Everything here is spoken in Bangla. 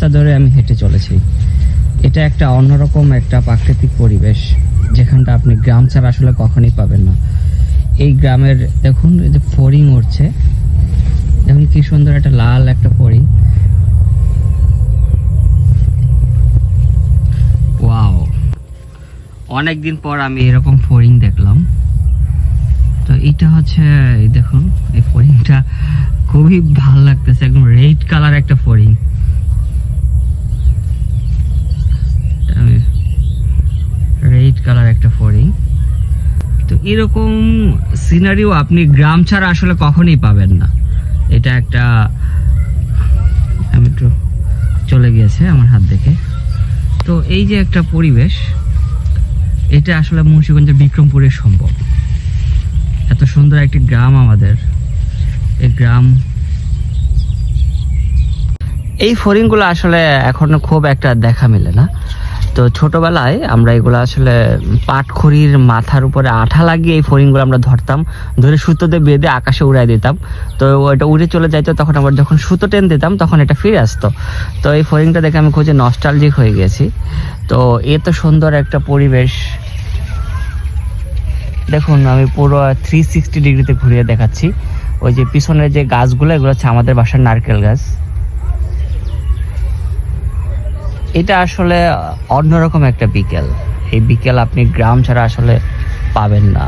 রাস্তা ধরে আমি হেঁটে চলেছি। এটা একটা অন্যরকম একটা প্রাকৃতিক পরিবেশ, যেখানটা আপনি গ্রাম ছাড়া আসলে কখনোই পাবেন না। এই গ্রামের দেখুন, এই যে ফড়িং উঠছে, দেখুন কি সুন্দর একটা লাল একটা ফড়িং। ওয়াও, অনেকদিন পর আমি এরকম ফড়িং দেখলাম। তো এটা হচ্ছে, এই দেখুন এই ফড়িংটা খুবই ভালো লাগতেছে, একদম রেড কালার একটা ফড়িং। রেড কালার একটা ফড়িং। তো এরকম সিনারিও আপনি গ্রাম ছাড়া আসলে কখনোই পাবেন না। এটা একটা, আমি একটু চলে গিয়েছে আমার হাত দেখে। তো এই যে একটা পরিবেশ, এটা আসলে মুন্সিগঞ্জের বিক্রমপুরের সম্ভব। এত সুন্দর একটি গ্রাম আমাদের এই গ্রাম। এই ফড়িংগুলো আসলে এখন খুব একটা দেখা মেলে না। তো ছোটবেলায় আমরা এগুলো আসলে পাটখড়ির মাথার উপরে আঠা লাগিয়ে এই ফড়িংগুলো আমরা ধরতাম, ধরে সুতোতে বেঁধে আকাশে উড়াই দিতাম। তো ওইটা উড়ে চলে যাইতো, তখন আবার যখন সুতো টেন দিতাম তখন এটা ফিরে আসতো। তো এই ফড়িংটা দেখে আমি খুঁজে নস্টালজিক হয়ে গেছি। তো এত সুন্দর একটা পরিবেশ দেখুন, আমি পুরো 360 ডিগ্রিতে ঘুরিয়ে দেখাচ্ছি। ওই যে পিছনের যে গাছগুলো, এগুলো হচ্ছে আমাদের বাসার নারকেল গাছ। এটা আসলে অন্যরকম একটা বিকেল। এই বিকেল আপনি গ্রাম ছাড়া আসলে পাবেন না।